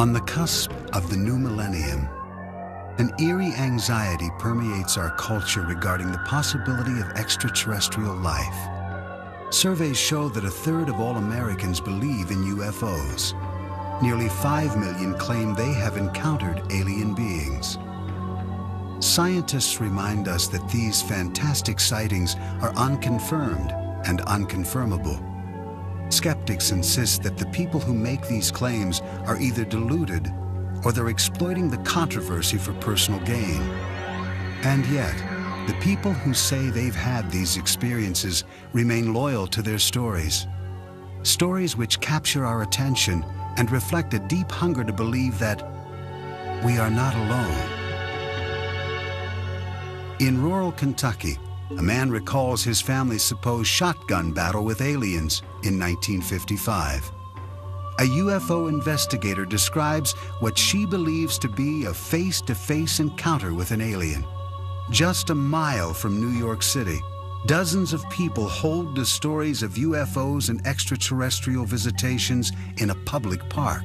On the cusp of the new millennium, an eerie anxiety permeates our culture regarding the possibility of extraterrestrial life. Surveys show that a third of all Americans believe in UFOs. Nearly 5 million claim they have encountered alien beings. Scientists remind us that these fantastic sightings are unconfirmed and unconfirmable. Skeptics insist that the people who make these claims are either deluded or they're exploiting the controversy for personal gain. And yet, the people who say they've had these experiences remain loyal to their stories. Stories which capture our attention and reflect a deep hunger to believe that we are not alone. In rural Kentucky, a man recalls his family's supposed shotgun battle with aliens in 1955. A UFO investigator describes what she believes to be a face-to-face encounter with an alien. Just a mile from New York City, dozens of people hold the stories of UFOs and extraterrestrial visitations in a public park.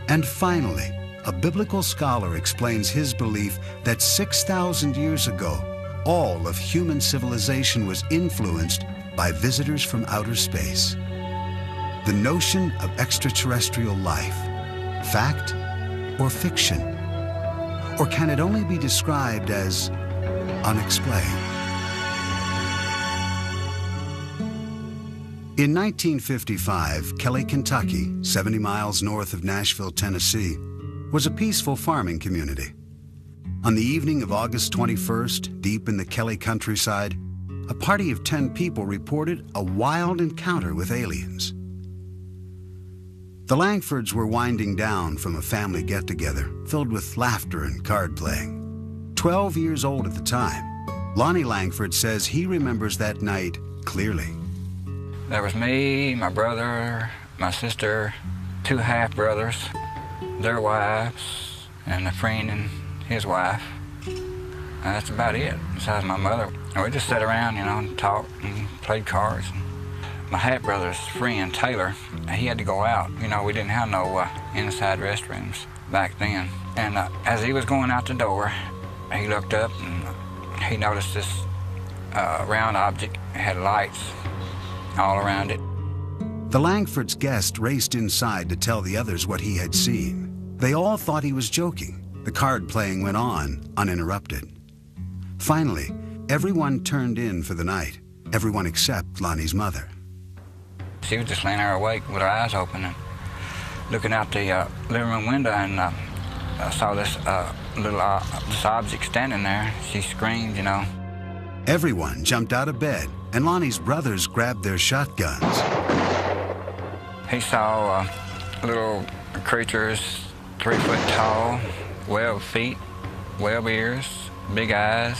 And finally, a biblical scholar explains his belief that 6,000 years ago, all of human civilization was influenced by visitors from outer space. The notion of extraterrestrial life, fact or fiction? Or can it only be described as unexplained? In 1955, Kelly, Kentucky, 70 miles north of Nashville, Tennessee, was a peaceful farming community. On the evening of August 21st, deep in the Kelly countryside, a party of 10 people reported a wild encounter with aliens. The Langfords were winding down from a family get-together filled with laughter and card playing. 12 years old at the time, Lonnie Langford says he remembers that night clearly. There was me, my brother, my sister, 2 half-brothers, their wives, and a friend and his wife. That's about it, besides my mother. And we just sat around, and talked and played cards. My half-brother's friend, Taylor, he had to go out. We didn't have no inside restrooms back then. And as he was going out the door, he looked up and he noticed this round object. It had lights all around it. The Langfords' guest raced inside to tell the others what he had seen. They all thought he was joking. The card playing went on, uninterrupted. Finally, everyone turned in for the night, everyone except Lonnie's mother. She was just laying there awake with her eyes open and looking out the living room window, and saw this this object standing there. She screamed, Everyone jumped out of bed, and Lonnie's brothers grabbed their shotguns. He saw little creatures 3 foot tall, webbed feet, webbed ears, big eyes,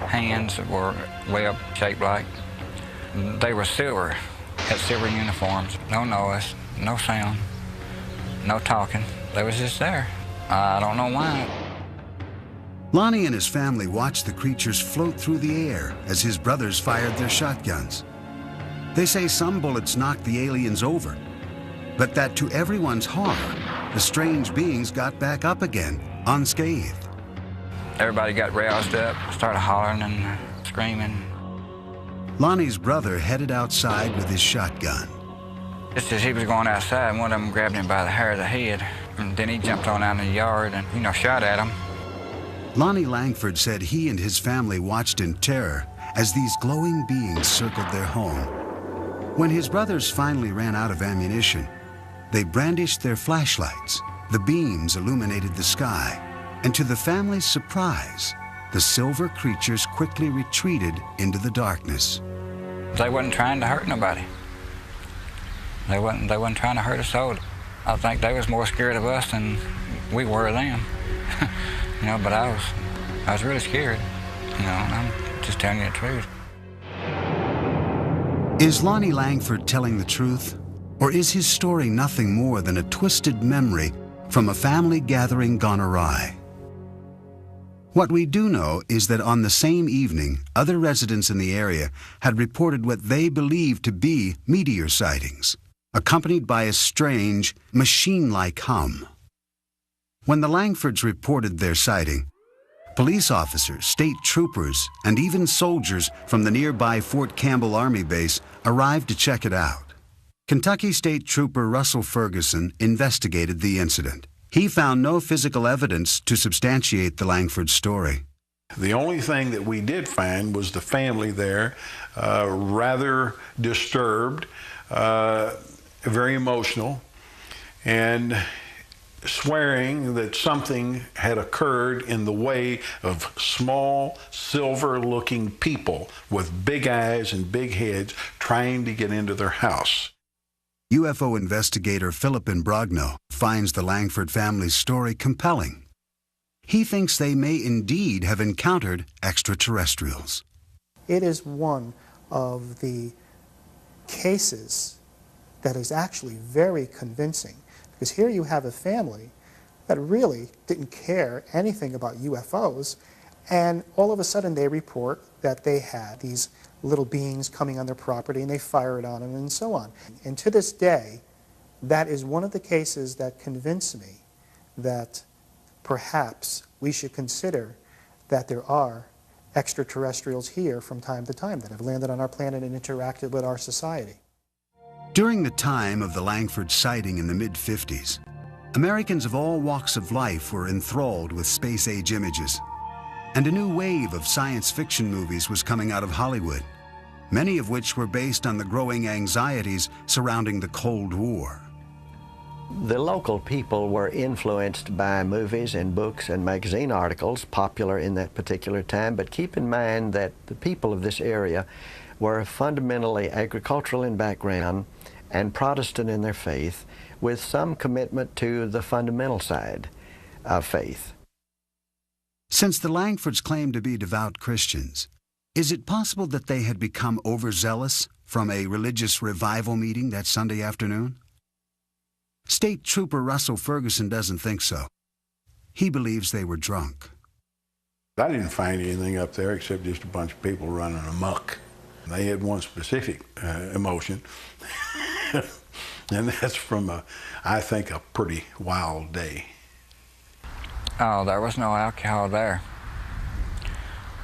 hands that were web shaped like. They were silver, had silver uniforms, no noise, no sound, no talking. They was just there. I don't know why. Lonnie and his family watched the creatures float through the air as his brothers fired their shotguns. They say some bullets knocked the aliens over, but that to everyone's horror, the strange beings got back up again, unscathed. Everybody got roused up, started hollering and screaming. Lonnie's brother headed outside with his shotgun. Just as he was going outside, one of them grabbed him by the hair of the head, and then he jumped on out in the yard and, shot at him. Lonnie Langford said he and his family watched in terror as these glowing beings circled their home. When his brothers finally ran out of ammunition, they brandished their flashlights. The beams illuminated the sky, and to the family's surprise, the silver creatures quickly retreated into the darkness. They wasn't trying to hurt nobody. They wasn't trying to hurt a soul. I think they was more scared of us than we were of them. But I was really scared. And I'm just telling you the truth. Is Lonnie Langford telling the truth? Or is his story nothing more than a twisted memory from a family gathering gone awry? What we do know is that on the same evening, other residents in the area had reported what they believed to be meteor sightings. accompanied by a strange, machine-like hum. When the Langfords reported their sighting, police officers, state troopers, and even soldiers from the nearby Fort Campbell Army Base arrived to check it out. Kentucky State Trooper Russell Ferguson investigated the incident. He found no physical evidence to substantiate the Langford story. The only thing that we did find was the family there, rather disturbed, very emotional, and swearing that something had occurred in the way of small, silver-looking people with big eyes and big heads trying to get into their house. UFO investigator Philip Imbrogno finds the Langford family's story compelling. He thinks they may indeed have encountered extraterrestrials. It is one of the cases that is actually very convincing, because here you have a family that really didn't care anything about UFOs, and all of a sudden they report that they had these little beings coming on their property and they fired on them and so on. And to this day, that is one of the cases that convince me that perhaps we should consider that there are extraterrestrials here from time to time that have landed on our planet and interacted with our society. During the time of the Langford sighting in the mid-50s, Americans of all walks of life were enthralled with space-age images. And a new wave of science fiction movies was coming out of Hollywood, many of which were based on the growing anxieties surrounding the Cold War. The local people were influenced by movies and books and magazine articles popular in that particular time, but keep in mind that the people of this area were fundamentally agricultural in background and Protestant in their faith, with some commitment to the fundamental side of faith. Since the Langfords claimed to be devout Christians, is it possible that they had become overzealous from a religious revival meeting that Sunday afternoon? State Trooper Russell Ferguson doesn't think so. He believes they were drunk. I didn't find anything up there except just a bunch of people running amok. They had one specific emotion, and that's from, I think, a pretty wild day. Oh, there was no alcohol there.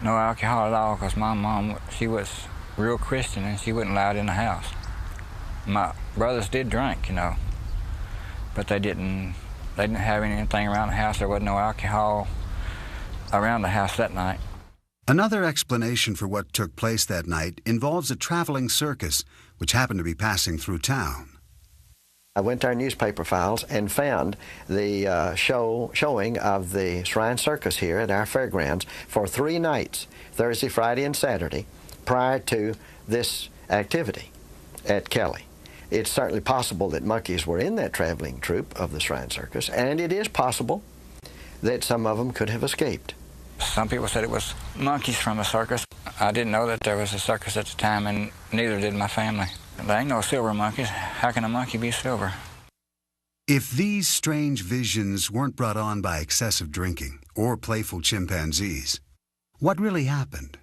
No alcohol at all, because my mom, she was real Christian and she wouldn't allow it in the house. My brothers did drink, you know, but they didn't have anything around the house. There wasn't no alcohol around the house that night. Another explanation for what took place that night involves a traveling circus which happened to be passing through town. I went to our newspaper files and found the showing of the Shrine Circus here at our fairgrounds for 3 nights, Thursday, Friday, and Saturday, prior to this activity at Kelly. It's certainly possible that monkeys were in that traveling troupe of the Shrine Circus, and it is possible that some of them could have escaped. Some people said it was monkeys from a circus. I didn't know that there was a circus at the time, and neither did my family. There ain't no silver monkeys. How can a monkey be silver? If these strange visions weren't brought on by excessive drinking or playful chimpanzees, what really happened?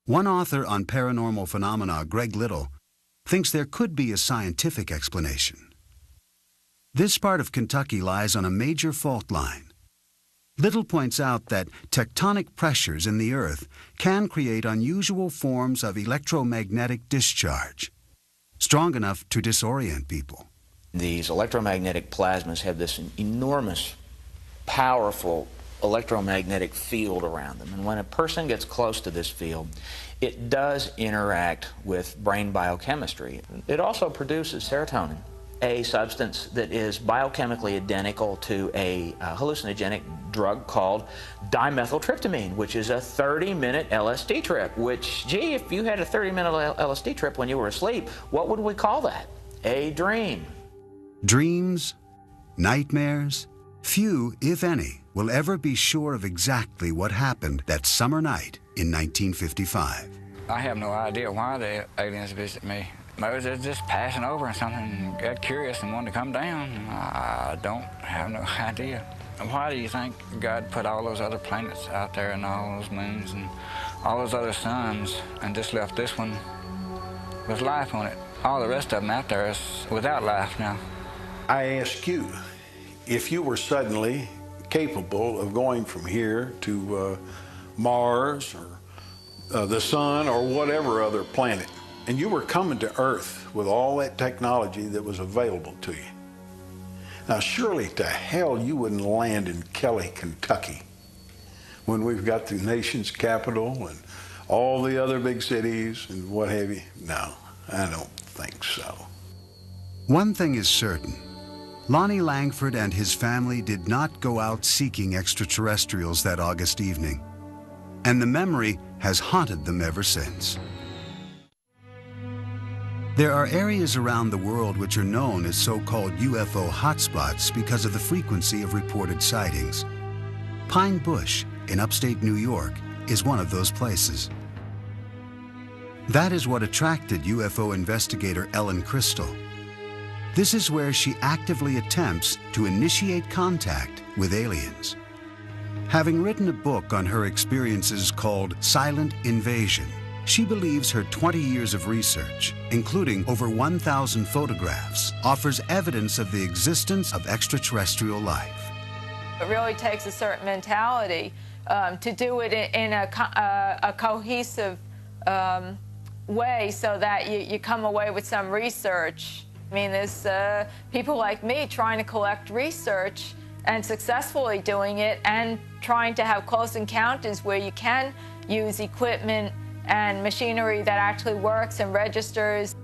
One author on paranormal phenomena, Greg Little, thinks there could be a scientific explanation. This part of Kentucky lies on a major fault line. Little points out that tectonic pressures in the earth can create unusual forms of electromagnetic discharge, strong enough to disorient people. These electromagnetic plasmas have this enormous, powerful electromagnetic field around them. And when a person gets close to this field, it does interact with brain biochemistry. It also produces serotonin, a substance that is biochemically identical to a hallucinogenic drug called dimethyltryptamine, which is a 30-minute LSD trip, which, gee, if you had a 30-minute LSD trip when you were asleep, what would we call that? A dream. Dreams, nightmares, few, if any, will ever be sure of exactly what happened that summer night in 1955. I have no idea why the aliens visit me. Maybe they're just passing over and something, got curious and wanted to come down. I don't have no idea. Why do you think God put all those other planets out there and all those moons and all those other suns and just left this one with life on it? All the rest of them out there is without life now. I ask you, if you were suddenly capable of going from here to Mars or the sun or whatever other planet, and you were coming to Earth with all that technology that was available to you. Now, surely to hell you wouldn't land in Kelly, Kentucky, when we've got the nation's capital and all the other big cities and what have you. No, I don't think so. One thing is certain. Lonnie Langford and his family did not go out seeking extraterrestrials that August evening, and the memory has haunted them ever since. There are areas around the world which are known as so-called UFO hotspots because of the frequency of reported sightings. Pine Bush in upstate New York is one of those places. That is what attracted UFO investigator Ellen Crystal. This is where she actively attempts to initiate contact with aliens. Having written a book on her experiences called Silent Invasion, she believes her 20 years of research, including over 1,000 photographs, offers evidence of the existence of extraterrestrial life. It really takes a certain mentality to do it in a cohesive way so that you come away with some research. I mean, there's people like me trying to collect research and successfully doing it and trying to have close encounters where you can use equipment and machinery that actually works and registers.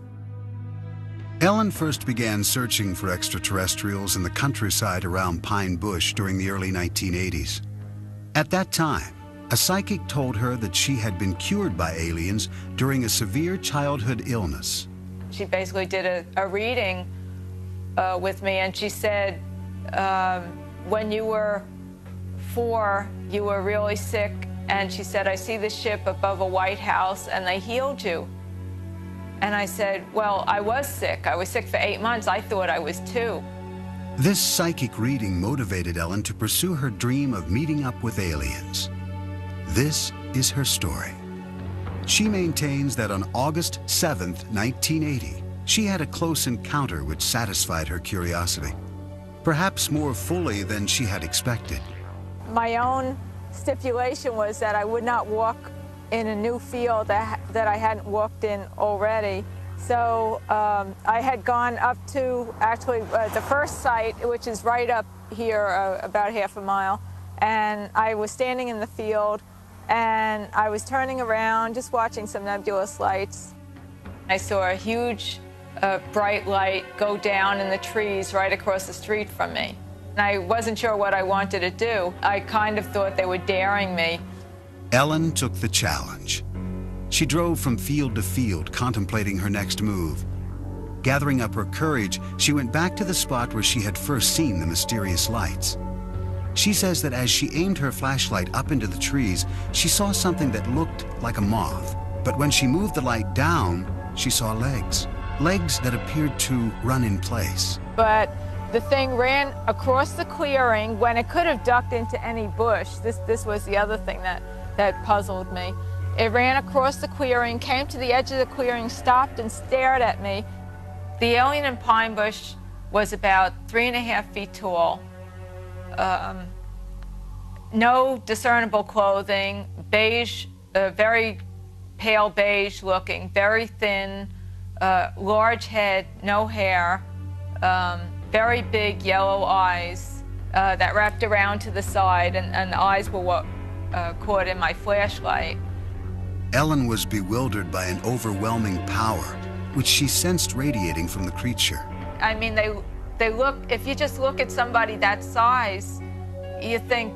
Ellen first began searching for extraterrestrials in the countryside around Pine Bush during the early 1980s. At that time, a psychic told her that she had been cured by aliens during a severe childhood illness. She basically did a reading with me, and she said, when you were 4, you were really sick, and she said, I see the ship above a White House, and they healed you. And I said, well, I was sick. I was sick for 8 months. I thought I was 2. This psychic reading motivated Ellen to pursue her dream of meeting up with aliens. This is her story. She maintains that on August 7th, 1980, she had a close encounter which satisfied her curiosity, perhaps more fully than she had expected. My own stipulation was that I would not walk in a new field that I hadn't walked in already. So I had gone up to actually the first site, which is right up here, about half a mile, and I was standing in the field, and I was turning around, just watching some nebulous lights. I saw a huge bright light go down in the trees right across the street from me. And I wasn't sure what I wanted to do. I kind of thought they were daring me. Ellen took the challenge. She drove from field to field, contemplating her next move. Gathering up her courage, she went back to the spot where she had first seen the mysterious lights. She says that as she aimed her flashlight up into the trees, she saw something that looked like a moth. But when she moved the light down, she saw legs. Legs that appeared to run in place. But the thing ran across the clearing when it could have ducked into any bush. This was the other thing that puzzled me. It ran across the clearing, came to the edge of the clearing, stopped and stared at me. The alien in Pine Bush was about 3.5 feet tall. No discernible clothing, beige, very pale beige looking, very thin, large head, no hair, very big yellow eyes that wrapped around to the side, and the eyes were what caught in my flashlight. Ellen was bewildered by an overwhelming power, which she sensed radiating from the creature. I mean, they look, if you just look at somebody that size, you think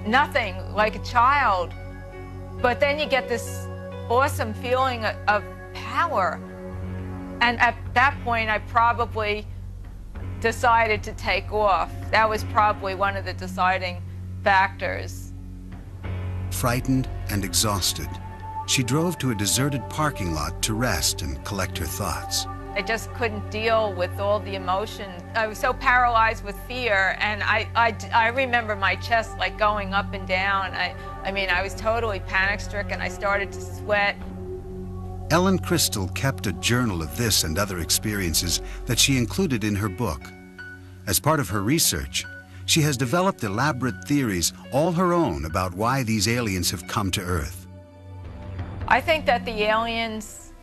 nothing, like a child. But then you get this awesome feeling of power. And at that point, I probably decided to take off. That was probably one of the deciding factors. Frightened and exhausted, she drove to a deserted parking lot to rest and collect her thoughts. I just couldn't deal with all the emotion. I was so paralyzed with fear, and I remember my chest like going up and down. I mean, I was totally panic-stricken. I started to sweat. Ellen Crystal kept a journal of this and other experiences that she included in her book. As part of her research, she has developed elaborate theories all her own about why these aliens have come to Earth. I think that the aliens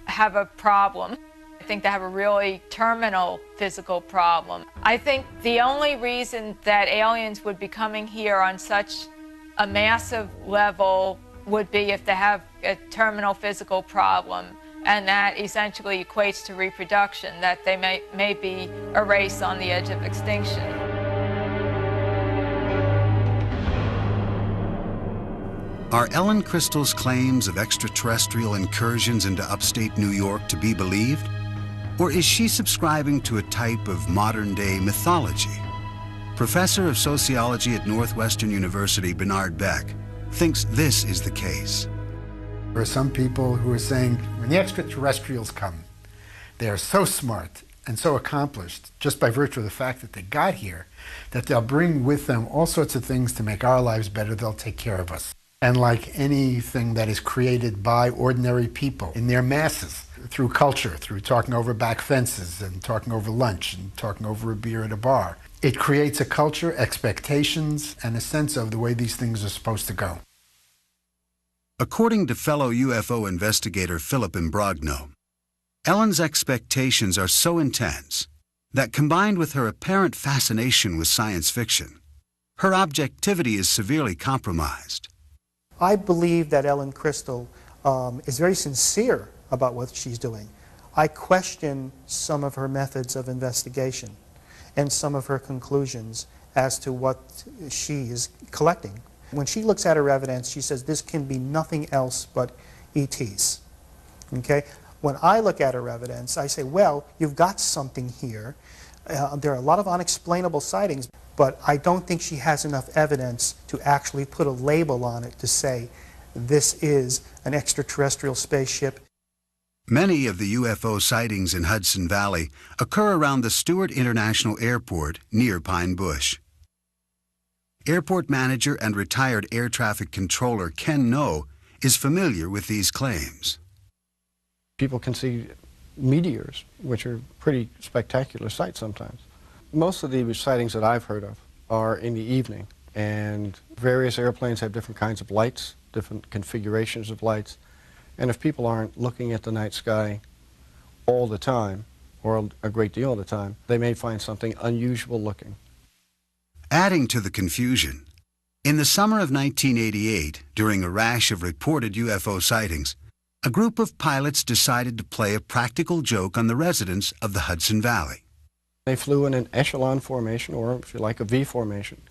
have a problem. I think they have a really terminal physical problem. I think the only reason that aliens would be coming here on such a massive level would be if they have a terminal physical problem, and that essentially equates to reproduction, that they may be a race on the edge of extinction. Are Ellen Crystal's claims of extraterrestrial incursions into upstate New York to be believed? Or is she subscribing to a type of modern-day mythology? Professor of Sociology at Northwestern University, Bernard Beck, thinks this is the case. There are some people who are saying when the extraterrestrials come, they are so smart and so accomplished just by virtue of the fact that they got here, that they'll bring with them all sorts of things to make our lives better. They'll take care of us. And like anything that is created by ordinary people in their masses, through culture, through talking over back fences and talking over lunch and talking over a beer at a bar, it creates a culture, expectations, and a sense of the way these things are supposed to go. According to fellow UFO investigator Philip Imbrogno, Ellen's expectations are so intense that, combined with her apparent fascination with science fiction, her objectivity is severely compromised. I believe that Ellen Crystal is very sincere about what she's doing. I question some of her methods of investigation and some of her conclusions as to what she is collecting. When she looks at her evidence, she says this can be nothing else but ETs. Okay? When I look at her evidence, I say, well, you've got something here. There are a lot of unexplainable sightings, but I don't think she has enough evidence to actually put a label on it to say this is an extraterrestrial spaceship. Many of the UFO sightings in Hudson Valley occur around the Stewart International Airport near Pine Bush. Airport manager and retired air traffic controller Ken No is familiar with these claims. People can see meteors, which are pretty spectacular sights sometimes. Most of the sightings that I've heard of are in the evening, and various airplanes have different kinds of lights, different configurations of lights, and if people aren't looking at the night sky all the time, or a great deal of the time, they may find something unusual looking. Adding to the confusion, in the summer of 1988, during a rash of reported UFO sightings, a group of pilots decided to play a practical joke on the residents of the Hudson Valley. They flew in an echelon formation, or if you like, a V formation,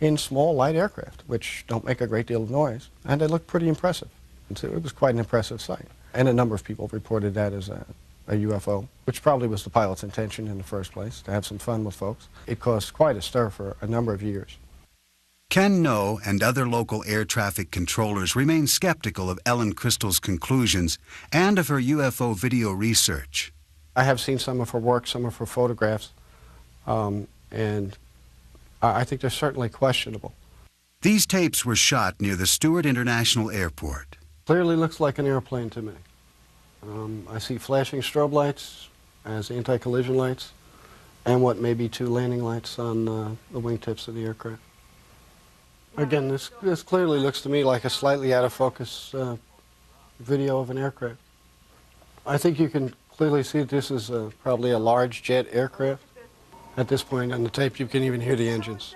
in small light aircraft, which don't make a great deal of noise, and they looked pretty impressive. And so it was quite an impressive sight. And a number of people reported that as a UFO, which probably was the pilot's intention in the first place, to have some fun with folks. It caused quite a stir for a number of years. Ken No and other local air traffic controllers remain skeptical of Ellen Crystal's conclusions and of her UFO video research. I have seen some of her work, some of her photographs, and I think they're certainly questionable. These tapes were shot near the Stewart International Airport. Clearly looks like an airplane to me. I see flashing strobe lights as anti-collision lights, and what may be two landing lights on the wingtips of the aircraft. Again, this clearly looks to me like a slightly out of focus video of an aircraft. I think you can clearly see that this is probably a large jet aircraft. At this point on the tape, you can even hear the engines.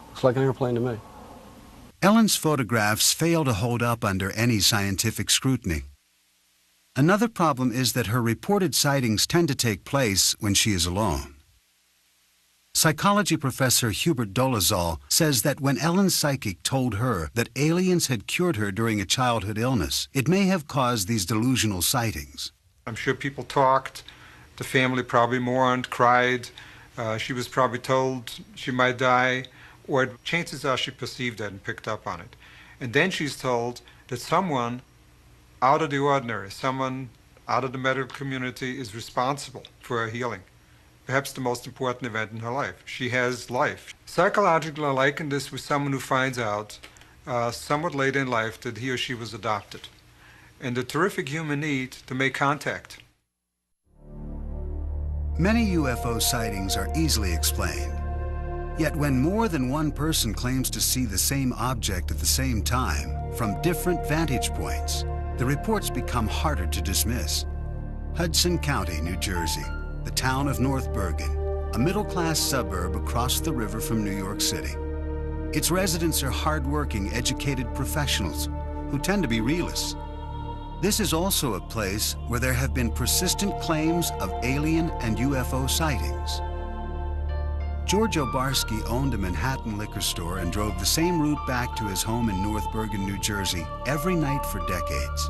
Looks like an airplane to me. Ellen's photographs fail to hold up under any scientific scrutiny. Another problem is that her reported sightings tend to take place when she is alone. Psychology professor Hubert Dolezal says that when Ellen's psychic told her that aliens had cured her during a childhood illness, it may have caused these delusional sightings. I'm sure people talked. The family probably mourned, cried. She was probably told she might die, or chances are she perceived that and picked up on it. And then she's told that someone out of the ordinary, someone out of the medical community is responsible for her healing. Perhaps the most important event in her life. She has life. Psychologically, I liken this with someone who finds out somewhat late in life that he or she was adopted. and the terrific human need to make contact. Many UFO sightings are easily explained. Yet when more than one person claims to see the same object at the same time from different vantage points, the reports become harder to dismiss. Hudson County, New Jersey, the town of North Bergen, a middle-class suburb across the river from New York City. Its residents are hard-working, educated professionals who tend to be realists. This is also a place where there have been persistent claims of alien and UFO sightings. George Obarski owned a Manhattan liquor store and drove the same route back to his home in North Bergen, New Jersey, every night for decades.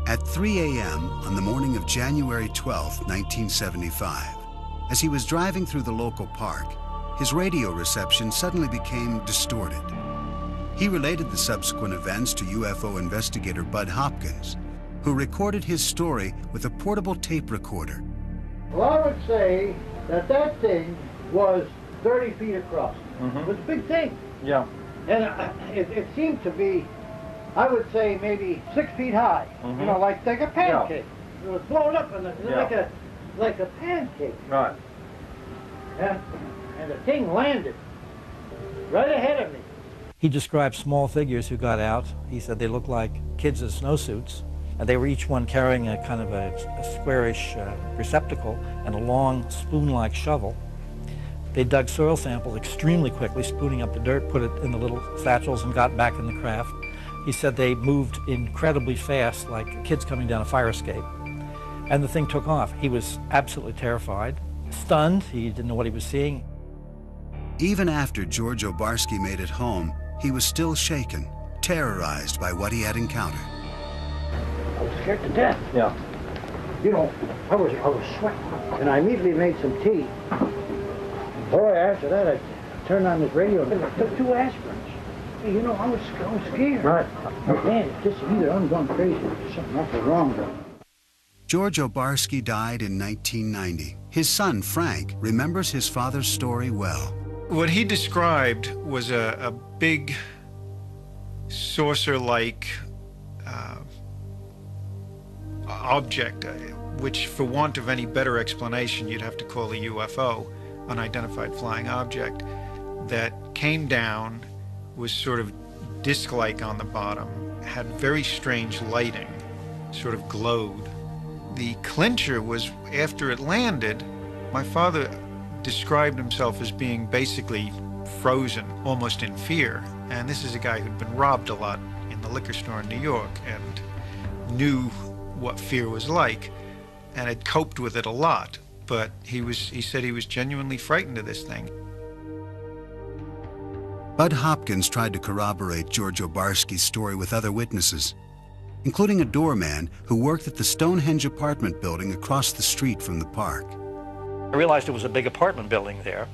At 3 a.m. on the morning of January 12, 1975, as he was driving through the local park, his radio reception suddenly became distorted. He related the subsequent events to UFO investigator Bud Hopkins, who recorded his story with a portable tape recorder. Well, I would say that that thing was 30 feet across. It was a big thing. Yeah. And it seemed to be, I would say, maybe 6 feet high. You know, like a pancake. It was blown up and like a pancake. Right. And the thing landed right ahead of me. He described small figures who got out. He said they looked like kids in snowsuits. And they were each one carrying a kind of a squarish receptacle and a long spoon-like shovel. They dug soil samples extremely quickly, spooning up the dirt, put it in the little satchels, and got back in the craft. He said they moved incredibly fast, like kids coming down a fire escape. And the thing took off. He was absolutely terrified, stunned. He didn't know what he was seeing. Even after George Obarski made it home, he was still shaken, terrorized by what he had encountered. I was scared to death. Yeah. You know, I was sweating, and I immediately made some tea. Boy, after that, I turned on this radio and I took 2 aspirins. You know, I was scared. Right. Man, just either I'm going crazy or something awful wrong though. George Obarski died in 1990. His son, Frank, remembers his father's story well. What he described was a big saucer-like object, which, for want of any better explanation, you'd have to call a UFO, unidentified flying object, that came down, was sort of disc-like on the bottom, had very strange lighting, sort of glowed. The clincher was, after it landed, my father described himself as being basically frozen, almost in fear. And this is a guy who'd been robbed a lot in the liquor store in New York and knew what fear was like and had coped with it a lot. But he said he was genuinely frightened of this thing. Bud Hopkins tried to corroborate George Obarski's story with other witnesses, including a doorman who worked at the Stonehenge apartment building across the street from the park. I realized it was a big apartment building there,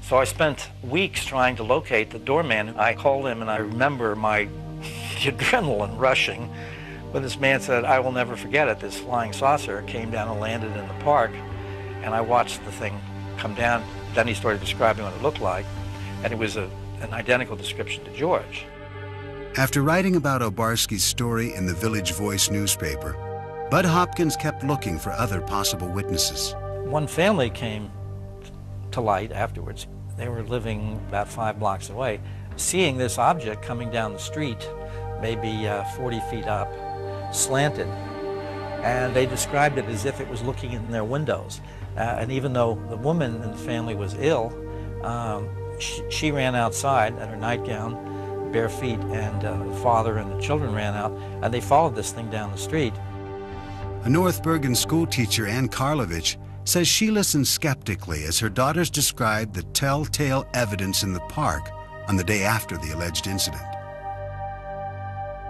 so I spent weeks trying to locate the doorman. I called him, and I remember my adrenaline rushing when this man said, "I will never forget it. This flying saucer came down and landed in the park," and I watched the thing come down. Then he started describing what it looked like, and it was an identical description to George. After writing about Obarski's story in the Village Voice newspaper, Bud Hopkins kept looking for other possible witnesses. One family came to light afterwards. They were living about 5 blocks away, seeing this object coming down the street, maybe 40 feet up, slanted, and they described it as if it was looking in their windows. And even though the woman in the family was ill, she ran outside in her nightgown, bare feet, and the father and the children ran out, and they followed this thing down the street. A North Bergen school teacher, Ann Karlovich, says she listened skeptically as her daughters described the telltale evidence in the park on the day after the alleged incident.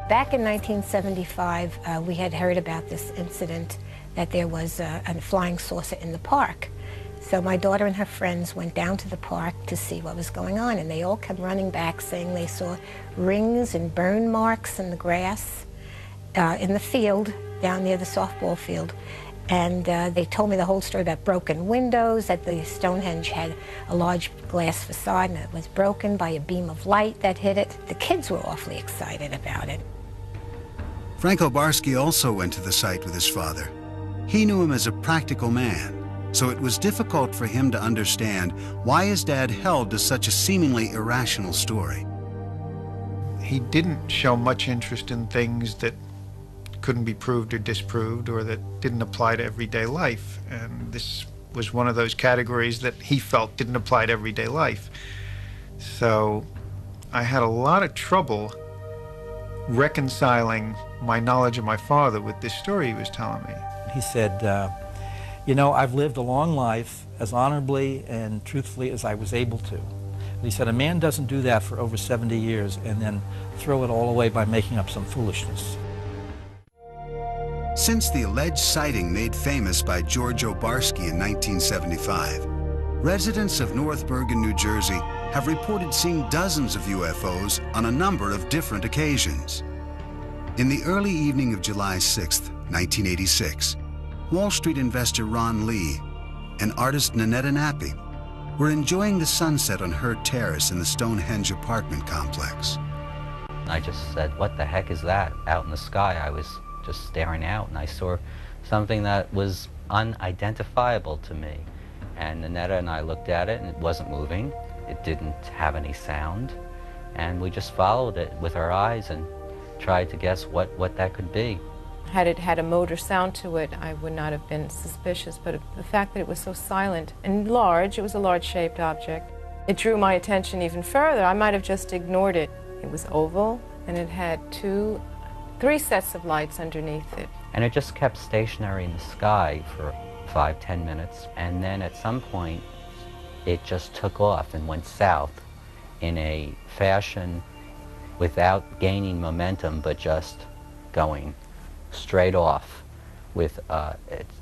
Back in 1975, we had heard about this incident, that there was a flying saucer in the park. So my daughter and her friends went down to the park to see what was going on, and they all came running back saying they saw rings and burn marks in the grass in the field down near the softball field. And they told me the whole story about broken windows, that the Stonehenge had a large glass facade and it was broken by a beam of light that hit it. The kids were awfully excited about it. Frank Obarski also went to the site with his father. He knew him as a practical man, so it was difficult for him to understand why his dad held to such a seemingly irrational story. He didn't show much interest in things that couldn't be proved or disproved, or that didn't apply to everyday life. And this was one of those categories that he felt didn't apply to everyday life. So I had a lot of trouble reconciling my knowledge of my father with this story he was telling me. He said, you know, I've lived a long life as honorably and truthfully as I was able to. And he said, a man doesn't do that for over 70 years and then throw it all away by making up some foolishness. Since the alleged sighting made famous by George Obarski in 1975, residents of North Bergen, New Jersey have reported seeing dozens of UFOs on a number of different occasions. In the early evening of July 6, 1986, Wall Street investor Ron Lee and artist Nanetta Nappy were enjoying the sunset on Hurd Terrace in the Stonehenge apartment complex. I just said, what the heck is that out in the sky? I was just staring out and I saw something that was unidentifiable to me. And Nanetta and I looked at it and it wasn't moving. It didn't have any sound. And we just followed it with our eyes and tried to guess what that could be. Had it had a motor sound to it, I would not have been suspicious, but the fact that it was so silent and large, it was a large-shaped object, it drew my attention even further. I might have just ignored it. It was oval, and it had three sets of lights underneath it. And it just kept stationary in the sky for 5-10 minutes, and then at some point, it just took off and went south in a fashion without gaining momentum, but just going straight off with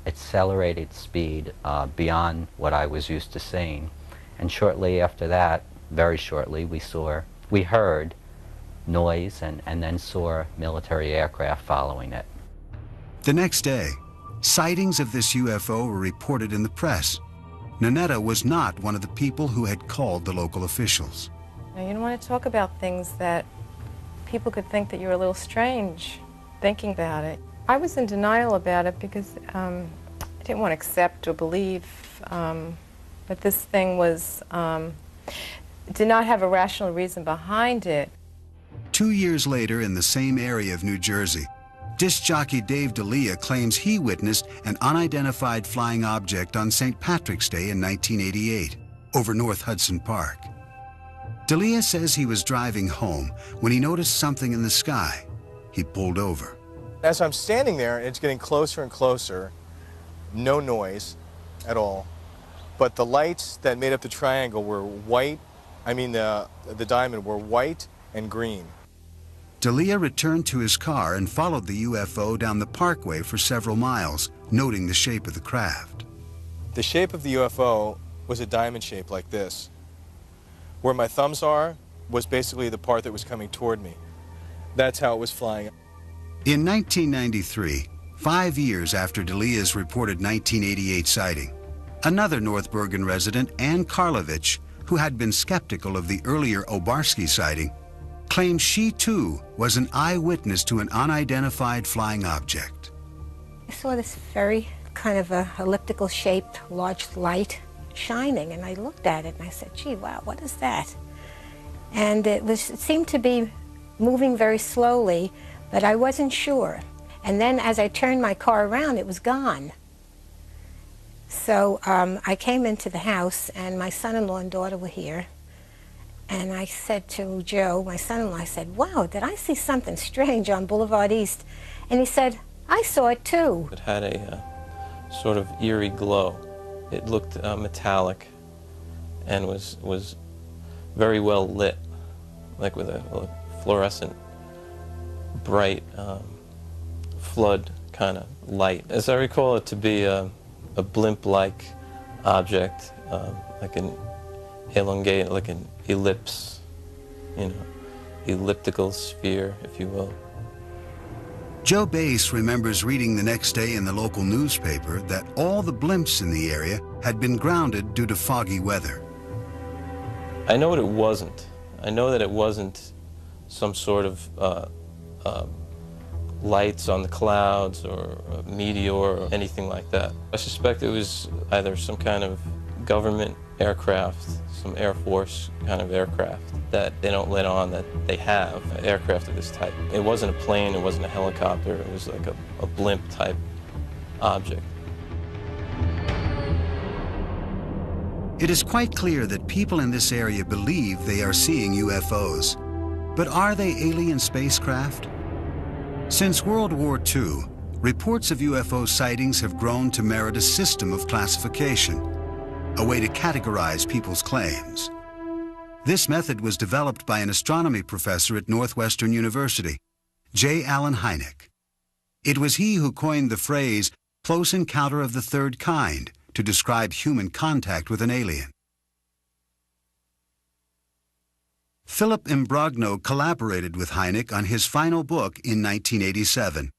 accelerated speed beyond what I was used to seeing. And shortly after that, very shortly, we heard noise and then saw military aircraft following it. The next day, sightings of this UFO were reported in the press. Nanetta was not one of the people who had called the local officials. Now, you don't want to talk about things that people could think that you're a little strange thinking about it. I was in denial about it because I didn't want to accept or believe that this thing did not have a rational reason behind it. 2 years later, in the same area of New Jersey, disc jockey Dave D'Elia claims he witnessed an unidentified flying object on St. Patrick's Day in 1988 over North Hudson Park. D'Elia says he was driving home when he noticed something in the sky. He pulled over. As I'm standing there, it's getting closer and closer, no noise at all, but the lights that made up the triangle were white, the diamond were white and green. D'Elia returned to his car and followed the UFO down the parkway for several miles, noting the shape of the craft. The shape of the UFO was a diamond shape like this. Where my thumbs are was basically the part that was coming toward me. That's how it was flying. In 1993, 5 years after D'Elia's reported 1988 sighting, another North Bergen resident, Ann Karlovich, who had been skeptical of the earlier Obarski sighting, claimed she too was an eyewitness to an unidentified flying object. I saw this very kind of a elliptical shaped large light shining, and I looked at it and I said, gee, wow, what is that? And it seemed to be moving very slowly, but I wasn't sure. And then as I turned my car around, it was gone. So I came into the house, and my son-in-law and daughter were here. And I said to Joe, my son-in-law, I said, wow, did I see something strange on Boulevard East? And he said, I saw it too. It had a sort of eerie glow. It looked metallic and was very well lit, like with a fluorescent, bright flood kind of light. As I recall it to be a blimp-like object, like an elongated, like an ellipse, elliptical sphere, if you will. Joe Bass remembers reading the next day in the local newspaper that all the blimps in the area had been grounded due to foggy weather. I know what it wasn't. I know that it wasn't some sort of lights on the clouds or a meteor or anything like that. I suspect it was either some kind of government aircraft, some Air Force kind of aircraft that they don't let on that they have aircraft of this type. It wasn't a plane, it wasn't a helicopter, it was like a blimp type object. It is quite clear that people in this area believe they are seeing UFOs. But are they alien spacecraft? Since World War II, reports of UFO sightings have grown to merit a system of classification, a way to categorize people's claims. This method was developed by an astronomy professor at Northwestern University, J. Allen Hynek. It was he who coined the phrase close encounter of the third kind to describe human contact with an alien. Philip Imbrogno collaborated with Hynek on his final book in 1987.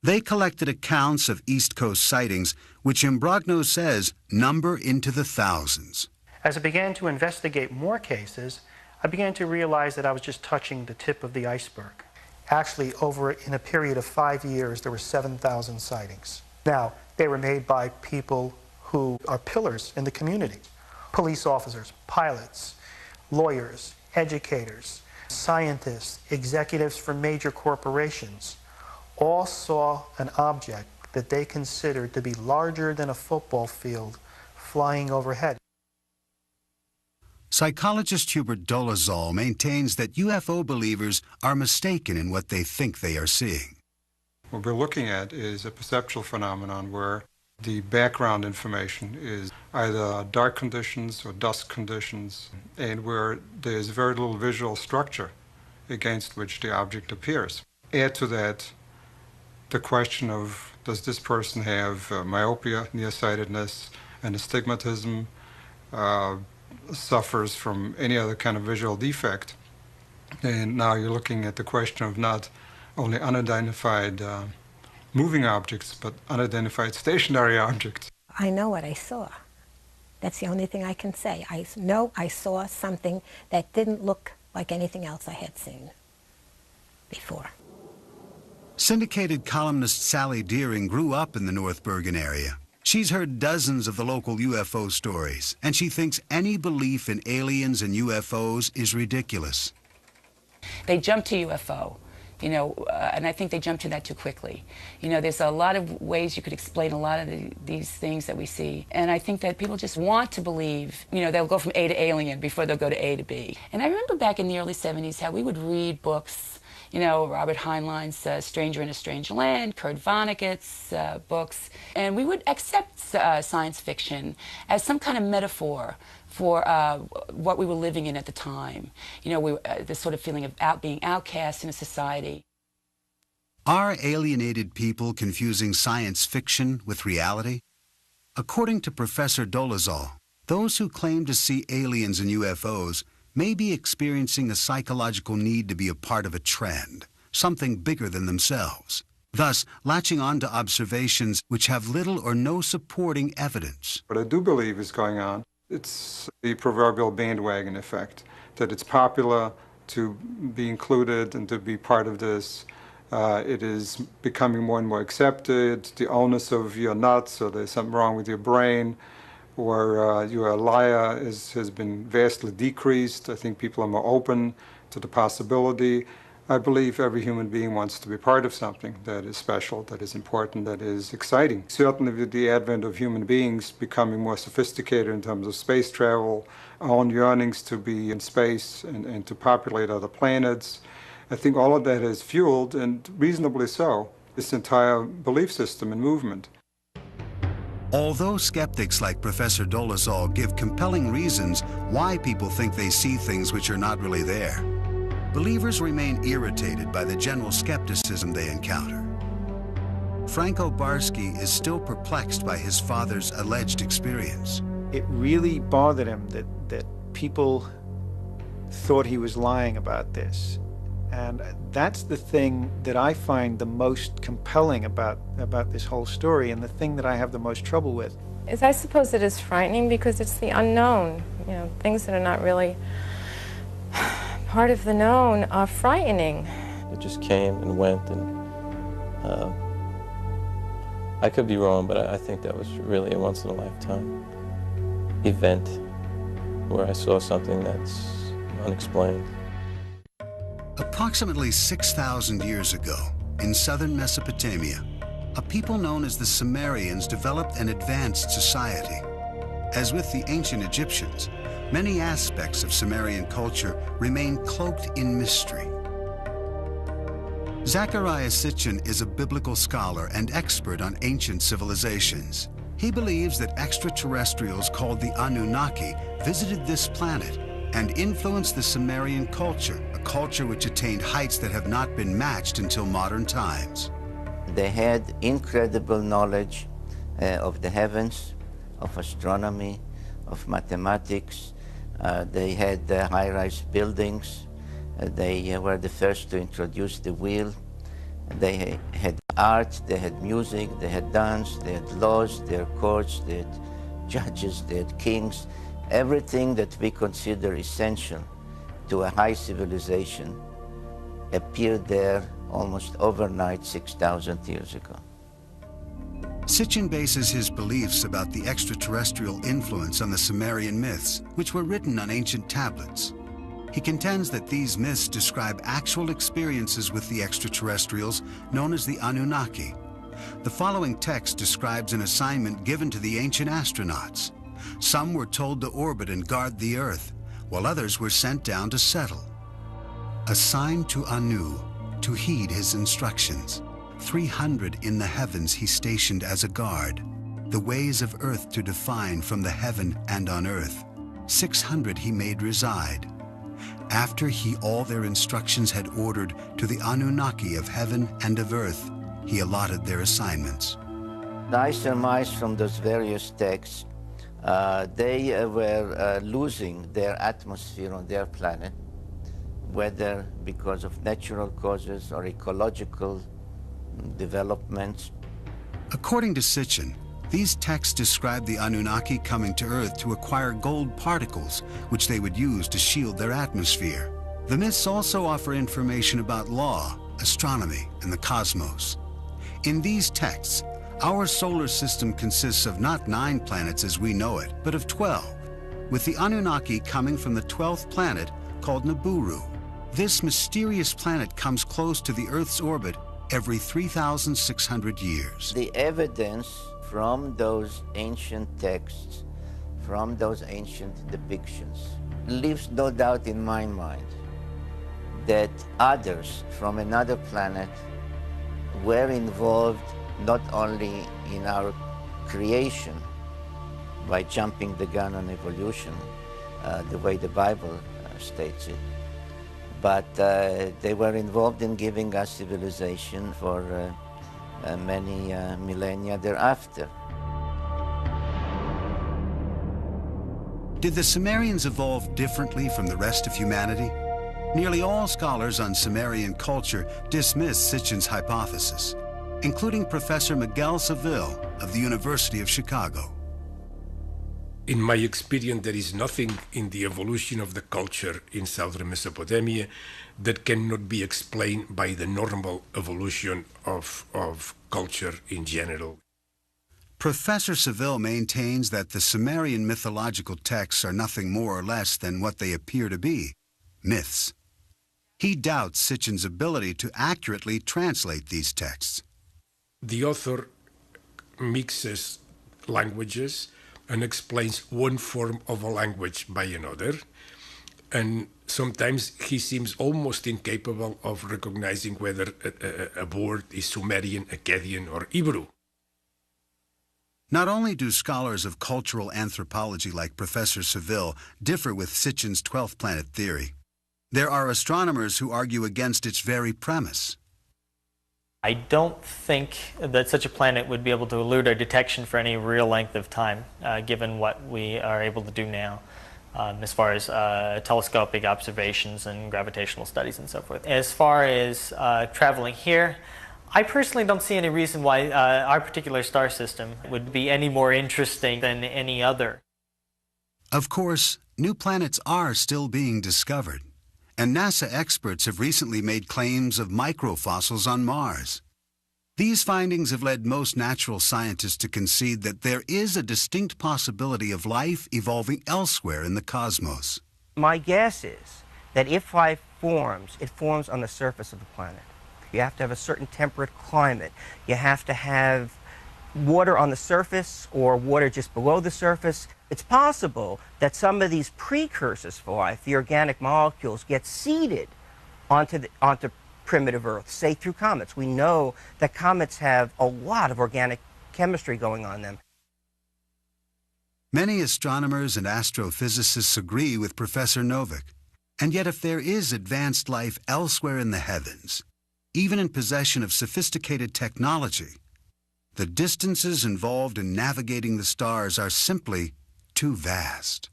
They collected accounts of East Coast sightings, which Imbrogno says number into the thousands. As I began to investigate more cases, I began to realize that I was just touching the tip of the iceberg. Actually, in a period of 5 years, there were 7,000 sightings. Now, they were made by people who are pillars in the community. Police officers, pilots, lawyers, educators, scientists, executives for major corporations, all saw an object that they considered to be larger than a football field flying overhead. Psychologist Hubert Dolezal maintains that UFO believers are mistaken in what they think they are seeing. What we're looking at is a perceptual phenomenon where the background information is either dark conditions or dusk conditions, and where there's very little visual structure against which the object appears. Add to that the question of, does this person have myopia, nearsightedness, and astigmatism, suffers from any other kind of visual defect? And now you're looking at the question of not only unidentified moving objects, but unidentified stationary objects. I know what I saw. That's the only thing I can say. I know I saw something that didn't look like anything else I had seen before. Syndicated columnist Sally Deering grew up in the North Bergen area. She's heard dozens of the local UFO stories, and she thinks any belief in aliens and UFOs is ridiculous. They jump to UFO. And I think they jump to that too quickly. There's a lot of ways you could explain a lot of these things that we see. And I think that people just want to believe, they'll go from A to alien before they'll go to A to B. And I remember back in the early 70s how we would read books, Robert Heinlein's Stranger in a Strange Land, Kurt Vonnegut's books, and we would accept science fiction as some kind of metaphor for what we were living in at the time. This sort of feeling of being outcast in a society. Are alienated people confusing science fiction with reality? According to Professor Dolezal, those who claim to see aliens and UFOs may be experiencing a psychological need to be a part of a trend, something bigger than themselves, thus latching on to observations which have little or no supporting evidence. What I do believe is going on, it's the proverbial bandwagon effect, that it's popular to be included and to be part of this. It is becoming more and more accepted. The onus of you're nuts, or there's something wrong with your brain, or you're a liar has been vastly decreased. I think people are more open to the possibility. I believe every human being wants to be part of something that is special, that is important, that is exciting. Certainly with the advent of human beings becoming more sophisticated in terms of space travel, our own yearnings to be in space and to populate other planets, I think all of that has fueled, and reasonably so, this entire belief system and movement. Although skeptics like Professor Dolezal give compelling reasons why people think they see things which are not really there, believers remain irritated by the general skepticism they encounter. Franco Barsky is still perplexed by his father's alleged experience. It really bothered him that people thought he was lying about this. And that's the thing that I find the most compelling about this whole story, and the thing that I have the most trouble with. I suppose it is frightening because it's the unknown. Things that are not really part of the known are frightening. It just came and went, and I could be wrong, but I think that was really a once-in-a-lifetime event where I saw something that's unexplained. Approximately 6,000 years ago, in southern Mesopotamia, a people known as the Sumerians developed an advanced society. As with the ancient Egyptians, many aspects of Sumerian culture remain cloaked in mystery. Zecharia Sitchin is a biblical scholar and expert on ancient civilizations. He believes that extraterrestrials called the Anunnaki visited this planet and influenced the Sumerian culture, a culture which attained heights that have not been matched until modern times. They had incredible knowledge of the heavens, of astronomy, of mathematics. They had high-rise buildings. They were the first to introduce the wheel. They had art, they had music, they had dance, they had laws, they had courts, they had judges, they had kings. Everything that we consider essential to a high civilization appeared there almost overnight 6,000 years ago. Sitchin bases his beliefs about the extraterrestrial influence on the Sumerian myths, which were written on ancient tablets. He contends that these myths describe actual experiences with the extraterrestrials known as the Anunnaki. The following text describes an assignment given to the ancient astronauts. Some were told to orbit and guard the Earth, while others were sent down to settle. Assigned to Anu, to heed his instructions. 300 in the heavens he stationed as a guard, the ways of earth to define from the heaven and on earth. 600 he made reside. After he all their instructions had ordered to the Anunnaki of heaven and of earth, he allotted their assignments. I surmise from those various texts, they were losing their atmosphere on their planet, whether because of natural causes or ecological developments. According to Sitchin, these texts describe the Anunnaki coming to Earth to acquire gold particles, which they would use to shield their atmosphere. The myths also offer information about law, astronomy, and the cosmos. In these texts, our solar system consists of not 9 planets as we know it, but of 12, with the Anunnaki coming from the 12th planet called Nibiru. This mysterious planet comes close to the Earth's orbit every 3,600 years. The evidence from those ancient texts, from those ancient depictions, leaves no doubt in my mind that others from another planet were involved not only in our creation by jumping the gun on evolution, the way the Bible states it, but they were involved in giving us civilization for many millennia thereafter. Did the Sumerians evolve differently from the rest of humanity? Nearly all scholars on Sumerian culture dismiss Sitchin's hypothesis, including Professor Miguel Seville of the University of Chicago. In my experience, there is nothing in the evolution of the culture in southern Mesopotamia that cannot be explained by the normal evolution of culture in general. Professor Seville maintains that the Sumerian mythological texts are nothing more or less than what they appear to be, myths. He doubts Sitchin's ability to accurately translate these texts. The author mixes languages and explains one form of a language by another, and sometimes he seems almost incapable of recognizing whether a word is Sumerian, Akkadian, or Hebrew. Not only do scholars of cultural anthropology like Professor Seville differ with Sitchin's 12th planet theory, there are astronomers who argue against its very premise. I don't think that such a planet would be able to elude our detection for any real length of time, given what we are able to do now, as far as telescopic observations and gravitational studies and so forth. As far as traveling here, I personally don't see any reason why our particular star system would be any more interesting than any other. Of course, new planets are still being discovered, and NASA experts have recently made claims of microfossils on Mars. These findings have led most natural scientists to concede that there is a distinct possibility of life evolving elsewhere in the cosmos. My guess is that if life forms, it forms on the surface of the planet. You have to have a certain temperate climate. You have to have water on the surface or water just below the surface. It's possible that some of these precursors for life, the organic molecules, get seeded onto primitive Earth, say through comets. We know that comets have a lot of organic chemistry going on them. Many astronomers and astrophysicists agree with Professor Novick. And yet if there is advanced life elsewhere in the heavens, even in possession of sophisticated technology, the distances involved in navigating the stars are simply too vast.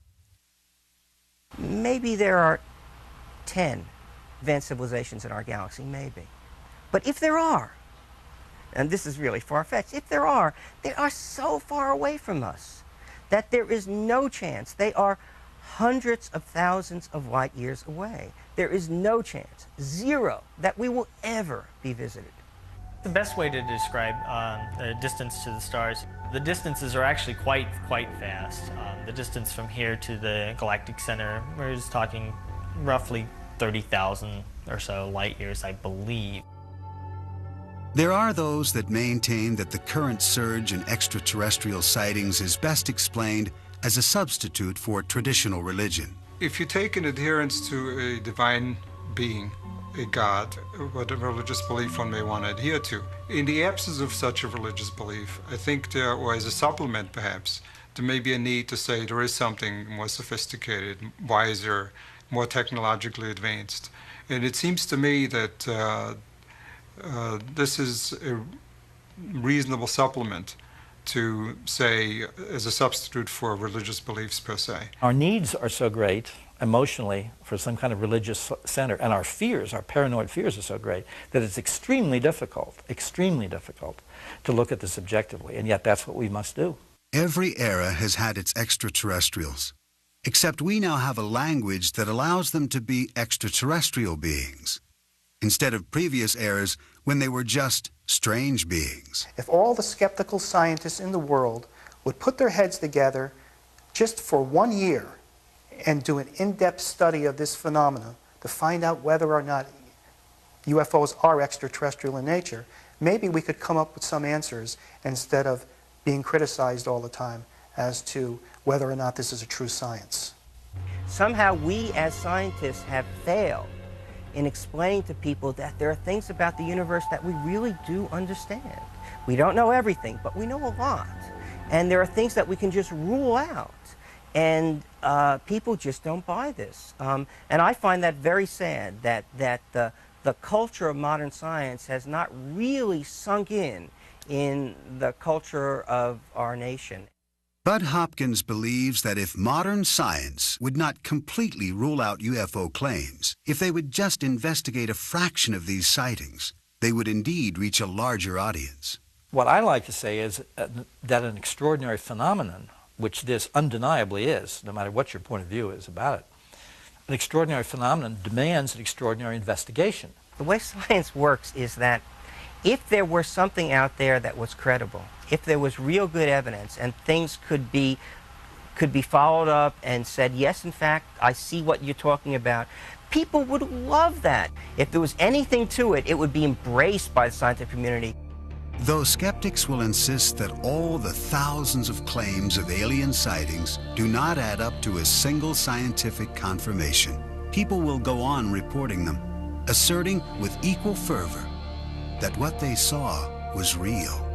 Maybe there are 10 advanced civilizations in our galaxy, maybe. But if there are, and this is really far-fetched, if there are, they are so far away from us that there is no chance. They are hundreds of thousands of light years away. There is no chance, zero, that we will ever be visited. The best way to describe the distance to the stars, the distances are actually quite vast. The distance from here to the galactic center, we're just talking roughly 30,000 or so light years, I believe. There are those that maintain that the current surge in extraterrestrial sightings is best explained as a substitute for traditional religion. If you take an adherence to a divine being, a god, what a religious belief one may want to adhere to, in the absence of such a religious belief, I think there, or as a supplement perhaps, there may be a need to say there is something more sophisticated, wiser, more technologically advanced. And it seems to me that this is a reasonable supplement to, say, as a substitute for religious beliefs per se. Our needs are so great emotionally for some kind of religious center, and our fears, our paranoid fears are so great that it's extremely difficult to look at this objectively, and yet that's what we must do. Every era has had its extraterrestrials, except we now have a language that allows them to be extraterrestrial beings, instead of previous eras when they were just strange beings. If all the skeptical scientists in the world would put their heads together just for 1 year and do an in-depth study of this phenomena to find out whether or not UFOs are extraterrestrial in nature, maybe we could come up with some answers instead of being criticized all the time as to whether or not this is a true science. Somehow we as scientists have failed in explaining to people that there are things about the universe that we really do understand. We don't know everything, but we know a lot. And there are things that we can just rule out. And people just don't buy this. And I find that very sad, that the culture of modern science has not really sunk in the culture of our nation. Bud Hopkins believes that if modern science would not completely rule out UFO claims, if they would just investigate a fraction of these sightings, they would indeed reach a larger audience. What I like to say is that an extraordinary phenomenon, which this undeniably is, no matter what your point of view is about it, an extraordinary phenomenon demands an extraordinary investigation. The way science works is that if there were something out there that was credible, if there was real good evidence and things could be followed up and said, yes, in fact, I see what you're talking about, people would love that. If there was anything to it, it would be embraced by the scientific community. Though skeptics will insist that all the thousands of claims of alien sightings do not add up to a single scientific confirmation, people will go on reporting them, asserting with equal fervor that what they saw was real.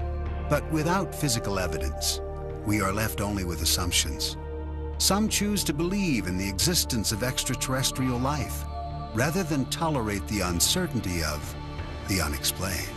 But without physical evidence, we are left only with assumptions. Some choose to believe in the existence of extraterrestrial life, rather than tolerate the uncertainty of the unexplained.